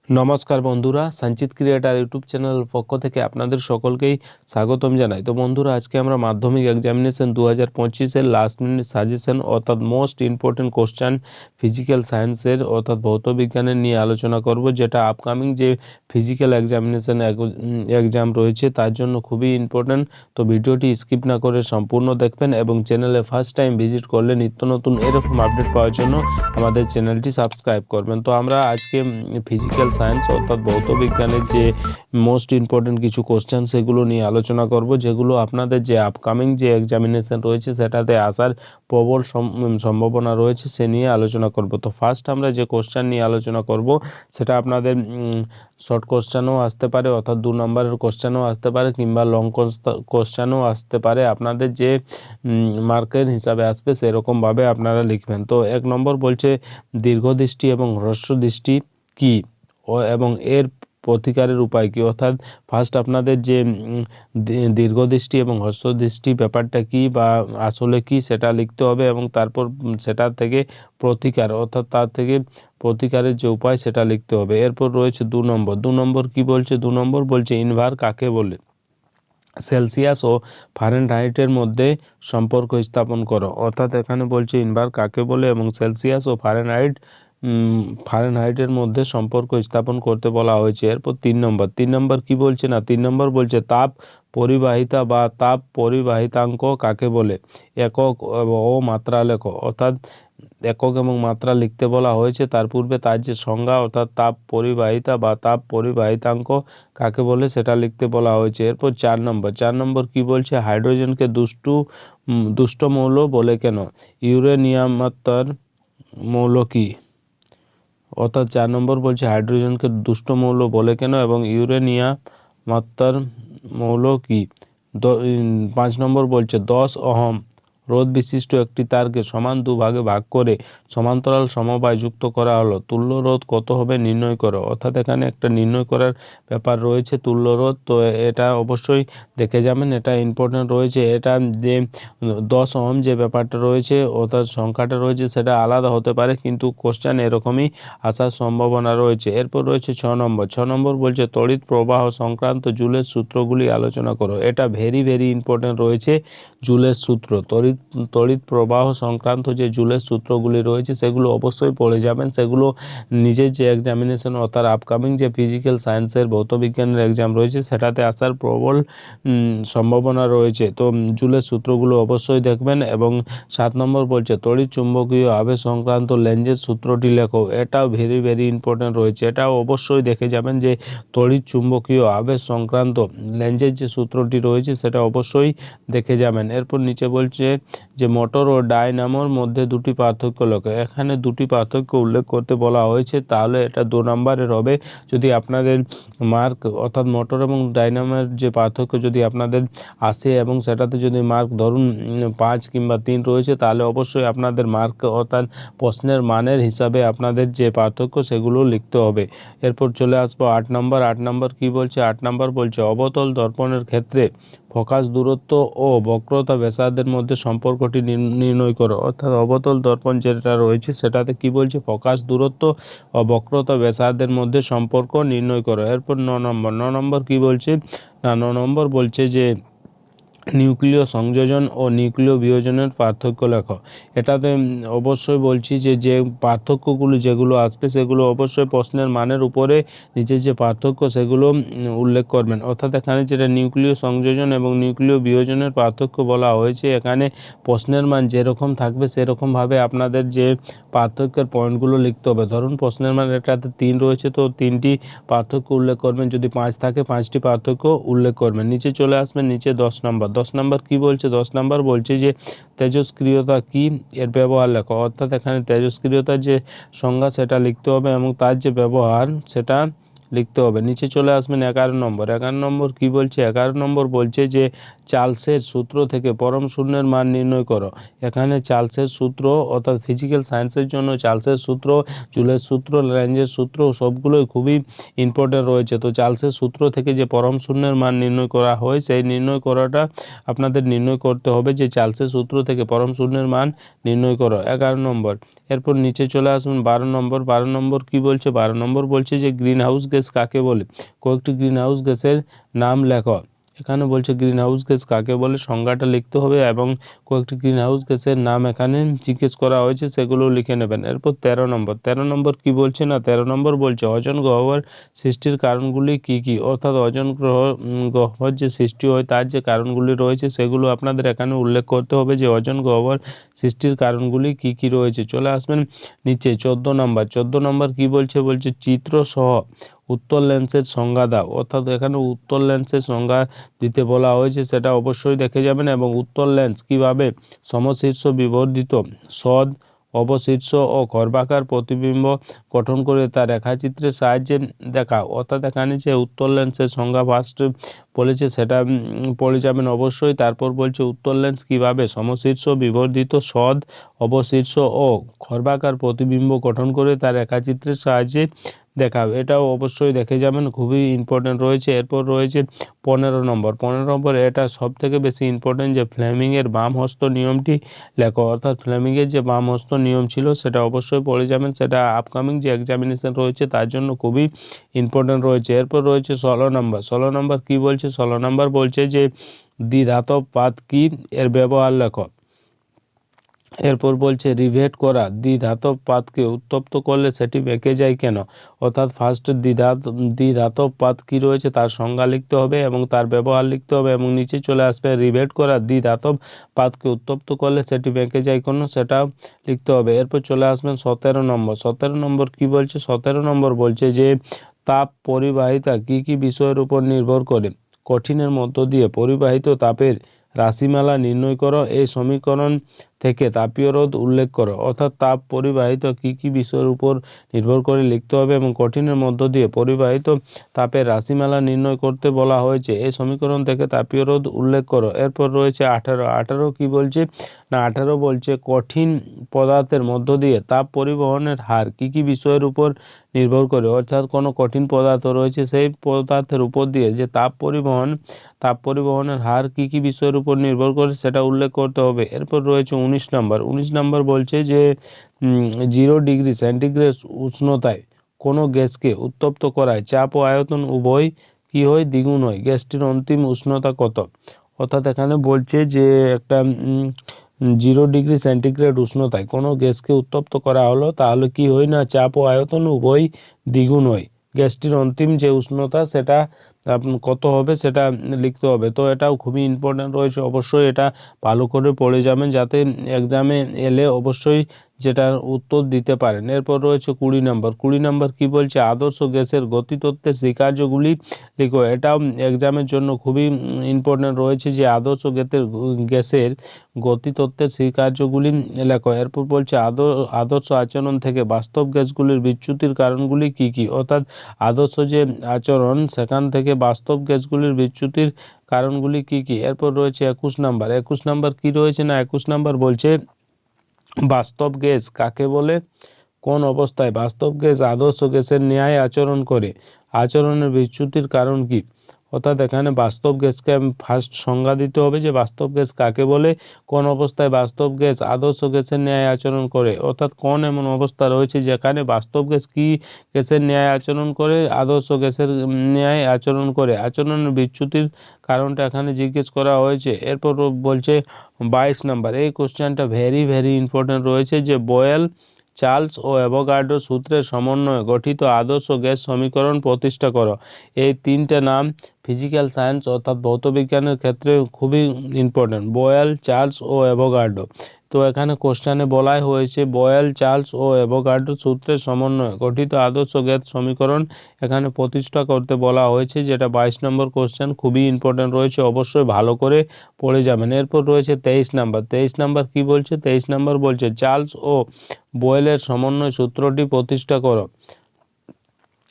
নমস্কার বন্ধুরা, সঞ্চিত ক্রিয়েটার ইউটিউব চ্যানেলের পক্ষ থেকে আপনাদের সকলকেই স্বাগতম জানাই। তো বন্ধুরা, আজকে আমরা মাধ্যমিক এক্সামিনেশন 2025-এর লাস্ট মিনিট সাজেশন অর্থাৎ মোস্ট ইম্পর্টেন্ট কোশ্চেন ফিজিক্যাল সায়েন্সের অর্থাৎ ভৌতবিজ্ঞানের নিয়ে আলোচনা করব, যেটা আপকামিং যে ফিজিক্যাল এক্সামিনেশন এক্সাম রয়েছে তার জন্য খুবই ইম্পর্টেন্ট। তো ভিডিওটি স্কিপ না করে সম্পূর্ণ দেখবেন এবং চ্যানেলে ফার্স্ট টাইম ভিজিট করলে নিত্য নতুন এরকম আপডেট পাওয়ার জন্য আমাদের চ্যানেলটি সাবস্ক্রাইব করবেন। তো আমরা আজকে ফিজিক্যাল সায়েন্স অর্থাৎ ভৌতবিজ্ঞানের যে মোস্ট ইম্পর্টেন্ট কিছু কোশ্চেন সেগুলো নিয়ে আলোচনা করব, যেগুলো আপনাদের যে আপকামিং যে এক্সামিনেশন রয়েছে সেটাতে আসার প্রবল সম্ভাবনা রয়েছে সে নিয়ে আলোচনা করব। তো ফার্স্ট আমরা যে কোশ্চেন নিয়ে আলোচনা করব সেটা আপনাদের শর্ট কোশ্চেনও আসতে পারে, অর্থাৎ 2 নম্বরের কোশ্চেনও আসতে পারে, কিংবা লং কোশ্চেনও আসতে পারে। আপনাদের যে মার্কের হিসাবে আসবে সেরকমভাবে আপনারা লিখবেন। তো 1 নম্বর বলছে দীর্ঘদৃষ্টি এবং হ্রস্ব দৃষ্টি কি এবং এর প্রতিকারের উপায় কি। অর্থাৎ ফার্স্ট আপনাদের যে দীর্ঘদৃষ্টি এবং হ্রস্ব দৃষ্টি ব্যাপারটা কি বা আসলে কি সেটা লিখতে হবে, এবং তারপর সেটা থেকে প্রতিকার অর্থাৎ তার থেকে প্রতিকারের যে উপায় সেটা লিখতে হবে। এরপর রয়েছে 2 নম্বর। 2 নম্বর কি বলছে? 2 নম্বর বলছে ইনভার কাকে বলে, সেলসিয়াস ও ফারেনহাইটের মধ্যে সম্পর্ক স্থাপন করো। অর্থাৎ এখানে বলছে ইনভার কাকে বলে এবং সেলসিয়াস ও ফারেনহাইটের মধ্যে সম্পর্ক স্থাপন করতে বলা হয়েছে। এরপর 3 নম্বর। 3 নম্বর কি বলছে না, 3 নম্বর বলছে তাপ পরিবাহিতা বা তাপ পরিবাহিতাঙ্ক কাকে বলে, একক ও মাত্রা লেখো। অর্থাৎ একক এবং মাত্রা লিখতে বলা হয়েছে, তার পূর্বে তার যে সংজ্ঞা অর্থাৎ তাপ পরিবাহিতা বা তাপ পরিবাহিতাঙ্ক কাকে বলে সেটা লিখতে বলা হয়েছে। এরপর 4 নম্বর। 4 নম্বর কি বলছে হাইড্রোজেনকে দুষ্ট মৌল বলে কেন, ইউরেনিয়ামাত্তর মৌল কি। অর্থাৎ 4 নম্বর বলছে হাইড্রোজেনকে দুষ্ট মৌল বলে কেন এবং ইউরেনিয়ামাত্তর মৌল কি। 5 নম্বর বলছে 10 ওহম রোধ বিশিষ্ট একটি তারকে সমান 2 ভাগে ভাগ করে সমান্তরাল সমবায় যুক্ত করা হলো, তুল্য রোধ কত হবে নির্ণয় করো। অর্থাৎ এখানে একটা নির্ণয় করার ব্যাপার রয়েছে তুল্য রোধ। তো এটা অবশ্যই দেখে যাবেন, এটা ইম্পর্টেন্ট রয়েছে। এটা যে 10 ওহম যে ব্যাপারটা রয়েছে অর্থাৎ সংখ্যাটা রয়েছে সেটা আলাদা হতে পারে, কিন্তু কোশ্চেন এরকমই আসার সম্ভাবনা রয়েছে। এরপর রয়েছে 6 নম্বর। 6 নম্বর বলছে তড়িৎ প্রবাহ সংক্রান্ত জুলের সূত্রগুলি আলোচনা করো। এটা ভেরি ইম্পর্টেন্ট রয়েছে, জুলের সূত্র। তড়িৎ প্রবাহ সংক্রান্ত যে জুলের সূত্রগুলি রয়েছে সেগুলো অবশ্যই পড়ে যাবেন। সেগুলো নিজের যে এক্সামিনেশন অর্থাৎ আপকামিং যে ফিজিক্যাল সায়েন্সের ভৌতবিজ্ঞানের এক্সাম রয়েছে সেটাতে আসার প্রবল সম্ভাবনা রয়েছে। তো জুলের সূত্রগুলো অবশ্যই দেখবেন। এবং 7 নম্বর বলছে তড়িৎ চুম্বকীয় আবেশ সংক্রান্ত লেন্জের সূত্রটি লেখো। এটাও ভেরি ইম্পর্টেন্ট রয়েছে, এটাও অবশ্যই দেখে যাবেন যে তড়িৎ চুম্বকীয় আবেশ সংক্রান্ত লেন্জের যে সূত্রটি রয়েছে সেটা অবশ্যই দেখে যাবেন। এরপর নিচে বলছে যে মোটর ও ডায়নামোর মধ্যে 2টি পার্থক্য লেখো। এখানে 2টি পার্থক্য উল্লেখ করতে বলা হয়েছে, তাহলে এটা 2 নম্বরের হবে। যদি আপনাদের মার্ক অর্থাৎ মোটর এবং ডায়নামোর যে পার্থক্য যদি আপনাদের আসে এবং সেটাতে যদি মার্ক ধরুন 5 কিংবা 3 রয়েছে, তাহলে অবশ্যই আপনাদের মার্ক অর্থাৎ প্রশ্নের মানের হিসাবে আপনাদের যে পার্থক্য সেগুলো লিখতে হবে। এরপর চলে আসবো 8 নম্বর। 8 নম্বর কি বলছে? 8 নম্বর বলছে অবতল দর্পণের ক্ষেত্রে ফোকাস দূরত্ব ও বক্রতা ব্যাসার্ধের মধ্যে সম্পর্কটি নির্ণয় করো। অর্থাৎ অবতল দর্পণ যেটা রয়েছে সেটাতে কি বলছে ফোকাস দূরত্ব ও বক্রতা ব্যাসার্ধের মধ্যে সম্পর্ক নির্ণয় করো। এরপর 9 নম্বর। 9 নম্বর কি বলছে না, 9 নম্বর বলছে যে নিউক্লিয় সংযোজন ও নিউক্লিয় বিয়োজনের পার্থক্য লেখো। এটাতে অবশ্যই বলছি যে পার্থক্যগুলো যেগুলো আসবে সেগুলো অবশ্যই প্রশ্নের মানের উপরে নিচের যে পার্থক্য সেগুলো উল্লেখ করবেন। অর্থাৎ এখানে যেটা নিউক্লিয় সংযোজন এবং নিউক্লিয় বিয়োজনের পার্থক্য বলা হয়েছে, এখানে প্রশ্নের মান যেরকম থাকবে সেরকমভাবে আপনাদের যে পার্থক্যের পয়েন্টগুলো লিখতে হবে। ধরুন প্রশ্নের মান এটাতে 3 রয়েছে, তো 3টি পার্থক্য উল্লেখ করবেন। যদি 5 থাকে 5টি পার্থক্য উল্লেখ করবেন। নিচে চলে আসবেন, নিচে 10 নম্বর। 10 নম্বর কি বলছে? 10 নম্বর বলছে যে তেজস্ক্রিয়তা কি, এর ব্যবহার লেখো। অর্থাৎ এখানে তেজস্ক্রিয়তার যে সংজ্ঞা সেটা লিখতে হবে এবং তার যে ব্যবহার সেটা লিখতে হবে। নিচে চলে আসবেন 11 নম্বর। 11 নম্বর কী বলছে? 11 নম্বর বলছে যে চার্লসের সূত্র থেকে পরম শূন্যের মান নির্ণয় করো। এখানে চার্লসের সূত্র অর্থাৎ ফিজিক্যাল সায়েন্সের জন্য চার্লসের সূত্র, জুলের সূত্র, ল্যারেঞ্জের সূত্র সবগুলোই খুবই ইম্পর্টেন্ট রয়েছে। তো চার্লসের সূত্র থেকে যে পরম শূন্যের মান নির্ণয় করা হয় সেই নির্ণয় করাটা আপনাদের নির্ণয় করতে হবে যে চার্লসের সূত্র থেকে পরম শূন্যের মান নির্ণয় করো। 11 নম্বর। এরপর নিচে চলে আসুন 12 নম্বর। 12 নম্বর কী বলছে? 12 নম্বর বলছে যে গ্রিন হাউস গ্যাস কাকে বলে? কয়েকটি গ্রিন হাউস গ্যাসের নাম লেখো। এখানে বলছে গ্রিন হাউস গ্যাস কাকে বলে সংজ্ঞাটা লিখতে হবে এবং কয়েকটি গ্রিন হাউস গ্যাসের নাম এখানে জিজ্ঞেস করা হয়েছে সেগুলো লিখে নেবেন। এরপর 13 নম্বর। 13 নম্বর কী বলছে? না 13 নম্বর বলছে ওজোন গহ্বর সৃষ্টির কারণগুলি কী কী? অর্থাৎ ওজোন গহ্বর যে সৃষ্টি হয় তার যে কারণগুলি রয়েছে সেগুলো আপনাদের এখানে উল্লেখ করতে হবে যে ওজোন গহ্বর সৃষ্টির কারণগুলি কী কী রয়েছে। চলে আসবেন নিচে 14 নম্বর। 14 নম্বর কী বলছে? বলছে চিত্রসহ উত্তর লেন্সের সংজ্ঞা দাও। অর্থাৎ এখানে উত্তর লেন্সের সংজ্ঞা দিতে বলা হয়েছে সেটা অবশ্যই দেখে যাবেন এবং উত্তর লেন্স কীভাবে সমশীর্ষ বিবর্ধিত সৎ অবশীর্ষ ও খর্বাকার প্রতিবিম্ব গঠন করে তা রেখাচিত্রের সাহায্যে দেখা। অর্থাৎ এখানে যে উত্তর লেন্সের সংজ্ঞা ফার্স্ট বলেছে সেটা পড়ে যাবেন অবশ্যই। তারপর বলছে উত্তর লেন্স কীভাবে সমশীর্ষ বিবর্ধিত সৎ অবশীর্ষ ও খর্বাকার প্রতিবিম্ব গঠন করে তা রেখাচিত্রের সাহায্যে দেখা। এটাও অবশ্যই দেখে যাবেন, খুবই ইম্পর্টেন্ট রয়েছে। এরপর রয়েছে 15 নম্বর। 15 নম্বর এটা সব থেকে বেশি ইম্পর্টেন্ট যে ফ্লেমিংয়ের বাম হস্ত নিয়মটি লেখো। অর্থাৎ ফ্লেমিংয়ের যে বাম হস্ত নিয়ম ছিল সেটা অবশ্যই পড়ে যাবেন, সেটা আপকামিং যে এক্সামিনেশন রয়েছে তার জন্য খুবই ইম্পর্টেন্ট রয়েছে। এরপর রয়েছে 16 নম্বর। 16 নম্বর কী বলছে? 16 নম্বর বলছে যে দ্বিধাতব পাত কী, এর ব্যবহার লেখো। এরপর বলছে রিভেট করা দ্বিধাতব পাতকে উত্তপ্ত করলে সেটি বেঁকে যায় কেন? অর্থাৎ ফার্স্ট দ্বিধাতব পাত কী রয়েছে তার সংজ্ঞা লিখতে হবে এবং তার ব্যবহার লিখতে হবে এবং নিচে চলে আসবে রিভেট করা দ্বিধাতব পাতকে উত্তপ্ত করলে সেটি বেঁকে যায় কেন সেটাও লিখতে হবে। এরপর চলে আসবেন 17 নম্বর। 17 নম্বর কী বলছে? 17 নম্বর বলছে যে তাপ পরিবাহিতা কী কী বিষয়ের উপর নির্ভর করে? কঠিনের মধ্য দিয়ে পরিবাহিত তাপের রাশিমালা নির্ণয় করো। এই সমীকরণ থেকে তাপীয় রোধ উল্লেখ করো। অর্থাৎ তাপ পরিবাহিত কী কী বিষয়ের উপর নির্ভর করে লিখতে হবে এবং কঠিনের মধ্য দিয়ে পরিবাহিত তাপের রাশিমালা নির্ণয় করতে বলা হয়েছে। এই সমীকরণ থেকে তাপীয় রোধ উল্লেখ করো। এরপর রয়েছে 18। 18 কী বলছে? না 18 বলছে কঠিন পদার্থের মধ্য দিয়ে তাপ পরিবহনের হার কী কী বিষয়ের উপর নির্ভর করে? অর্থাৎ কোনো কঠিন পদার্থ রয়েছে সেই পদার্থের উপর দিয়ে যে তাপ পরিবহনের হার কী কী বিষয়ের উপর নির্ভর করে সেটা উল্লেখ করতে হবে। এরপর রয়েছে 19 নম্বর। 19 নম্বর বলছে যে 0 ডিগ্রি সেন্টিগ্রেড উষ্ণতায় কোনো গ্যাসকে উত্তপ্ত করায় চাপ ও আয়তন উভয় কী হয়? দ্বিগুণ হয়। গ্যাসটির অন্তিম উষ্ণতা কত? অর্থাৎ এখানে বলছে যে একটা 0 ডিগ্রি সেন্টিগ্রেড উষ্ণতায় কোনো গ্যাসকে উত্তপ্ত করা হলো তাহলে কি হয়? না চাপ ও আয়তন উভয় দ্বিগুণ হয়। গ্যাসটির অন্তিম যে উষ্ণতা সেটা কত হবে সেটা লিখতে হবে। তো এটাও খুবই ইম্পর্ট্যান্ট রয়েছে, অবশ্যই এটা ভালো করে পড়ে যাবেন যাতে এক্সামে এলে অবশ্যই যেটার উত্তর দিতে পারেন। এরপর রয়েছে 20 নম্বর। 20 নম্বর কী বলছে? আদর্শ গ্যাসের গতিতত্ত্বের স্বীকার্যগুলি লিখো। এটাও এক্সামের জন্য খুবই ইম্পর্ট্যান্ট রয়েছে যে আদর্শ গ্যাসের গতিতত্ত্বের স্বীকার্যগুলি লেখো। এরপর বলছে আদর্শ আচরণ থেকে বাস্তব গ্যাসগুলির বিচ্যুতির কারণগুলি কী কী? অর্থাৎ আদর্শ যে আচরণ সেখান থেকে বাস্তব গ্যাসগুলির বিচ্যুতির কারণগুলি কী কী? এরপর রয়েছে 21 নম্বর। 21 নম্বর কী রয়েছে? না 21 নম্বর বলছে বাস্তব গ্যাস কাকে বলে? কোন অবস্থায় বাস্তব গ্যাস আদর্শ গ্যাসের ন্যায় আচরণ করে? আচরণের বিচ্যুতির কারণ কী? অর্থাৎ এখানে বাস্তব গ্যাসকে ফার্স্ট সংজ্ঞা দিতে হবে যে বাস্তব গ্যাস কাকে বলে, কোন অবস্থায় বাস্তব গ্যাস আদর্শ গ্যাসের ন্যায় আচরণ করে, অর্থাৎ কোন এমন অবস্থা রয়েছে যেখানে বাস্তব গ্যাস কি গ্যাসের ন্যায় আচরণ করে, আদর্শ গ্যাসের ন্যায় আচরণ করে। আচরণের বিচ্যুতির কারণটা এখানে জিজ্ঞেস করা হয়েছে। এরপর বলছে 22 নম্বর। এই কোশ্চেনটা ভেরি ভেরি ইম্পর্টেন্ট রয়েছে যে বয়েল, চার্লস ও অ্যাভোগাড্রো সূত্রের সমন্বয়ে গঠিত আদর্শ গ্যাস সমীকরণ প্রতিষ্ঠা করো। এই তিনটে নাম ফিজিক্যাল সায়েন্স অর্থাৎ ভৌতবিজ্ঞানের ক্ষেত্রে খুবই ইম্পর্টেন্ট, বয়েল, চার্লস ও অ্যাভোগাড্রো। তো এখানে কোশ্চেনে বলাই হয়েছে বয়েল, চার্লস ও অ্যাভোগাড্রো সূত্রের সমন্বয়ে গঠিত আদর্শ গ্যাস সমীকরণ এখানে প্রতিষ্ঠা করতে বলা হয়েছে, যেটা 22 নম্বর কোশ্চেন, খুবই ইম্পর্টেন্ট রয়েছে, অবশ্যই ভালো করে পড়ে যাবেন। এরপর রয়েছে 23 নম্বর। 23 নম্বর কী বলছে? 23 নম্বর বলছে চার্লস ও বয়েলের সমন্বয় সূত্রটি প্রতিষ্ঠা করো।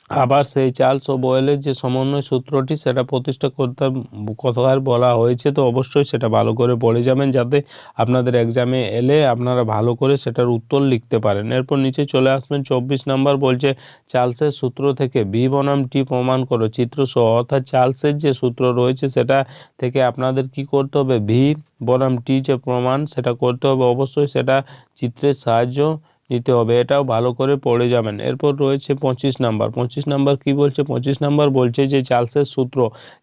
আবার সেই চার্লস ও বয়েলের যে সমন্বয় সূত্রটি সেটা প্রতিষ্ঠা করতে কথার বলা হয়েছে। তো অবশ্যই সেটা ভালো করে পড়ে যাবেন যাতে আপনাদের এক্সামে এলে আপনারা ভালো করে সেটার উত্তর লিখতে পারেন। এরপর নিচে চলে আসবেন 24 নম্বর, বলছে চার্লসের সূত্র থেকে ভি বনাম টি প্রমাণ করো চিত্রসহ। অর্থাৎ চার্লসের যে সূত্র রয়েছে সেটা থেকে আপনাদের কি করতে হবে, ভি বনাম টি যে প্রমাণ সেটা করতে হবে। অবশ্যই সেটা চিত্রের সাহায্য নিতে হবে, এটাও ভালো করে পড়ে যাবেন। এরপর রয়েছে 25 নাম্বার। 25 নাম্বার কি বলছে? 25 নাম্বার বলছে যে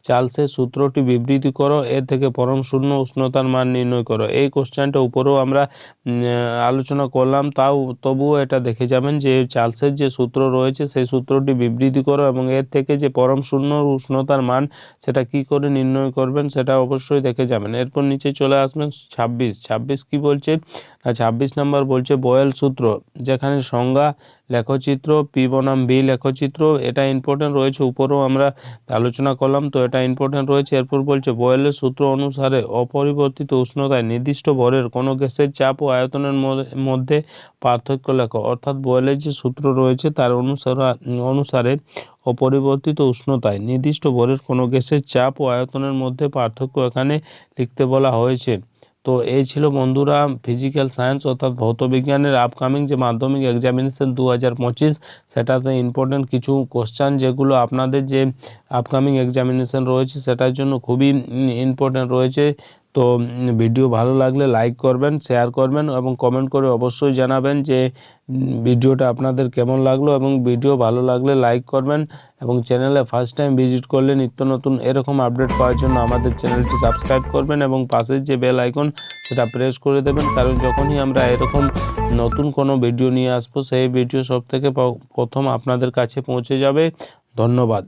চার্লসের সূত্রটি বিবৃতি করো, এর থেকে পরম শূন্য উষ্ণতার মান নির্ণয় করো। এই কোশ্চেনটা উপরেও আমরা আলোচনা করলাম, তবুও এটা দেখে যাবেন যে চার্লসের যে সূত্র রয়েছে সেই সূত্রটি বিবৃতি করো এবং এর থেকে যে পরম শূন্য উষ্ণতার মান সেটা কি করে নির্ণয় করবেন সেটা অবশ্যই দেখে যাবেন। এরপর নিচে চলে আসবেন 26 কি বলছে? 26 নম্বর বলছে বয়েল সূত্র, যেখানে সংজ্ঞা লেখচিত্র, পি বনাম ভি লেখচিত্র, এটা ইম্পর্টেন্ট রয়েছে, উপরেও আমরা আলোচনা করলাম, তো এটা ইম্পর্টেন্ট রয়েছে। এরপর বলছে বয়েলের সূত্র অনুসারে অপরিবর্তিত উষ্ণতায় নির্দিষ্ট ভরের কোনো গ্যাসের চাপ ও আয়তনের মধ্যে পার্থক্য লেখো। অর্থাৎ বয়েলের যে সূত্র রয়েছে তার অনুসারে অপরিবর্তিত উষ্ণতায় নির্দিষ্ট ভরের কোনো গ্যাসের চাপ ও আয়তনের মধ্যে পার্থক্য এখানে লিখতে বলা হয়েছে। তো এই ছিল বন্ধুরা ফিজিক্যাল সায়েন্স অর্থাৎ ভৌতবিজ্ঞানের আপকামিং যে মাধ্যমিক এক্সামিনেশন 2025 সেটাতে ইম্পর্টেন্ট কিছু কোশ্চেন যেগুলো আপনাদের যে আপকামিং এক্সামিনেশন রয়েছে সেটার জন্য খুবই ইম্পর্টেন্ট রয়েছে। তো ভিডিও ভালো লাগলে লাইক করবেন, শেয়ার করবেন এবং কমেন্ট করে অবশ্যই জানাবেন যে ভিডিওটা আপনাদের কেমন লাগলো, এবং ভিডিও ভালো লাগলে লাইক করবেন এবং চ্যানেলে ফার্স্ট টাইম ভিজিট করলে নিত্য নতুন এরকম আপডেট পাওয়ার জন্য আমাদের চ্যানেলটি সাবস্ক্রাইব করবেন এবং পাশের যে বেল আইকন সেটা প্রেস করে দেবেন, কারণ যখনই আমরা এরকম নতুন কোনো ভিডিও নিয়ে আসবো সেই ভিডিও সব থেকে প্রথম আপনাদের কাছে পৌঁছে যাবে। ধন্যবাদ।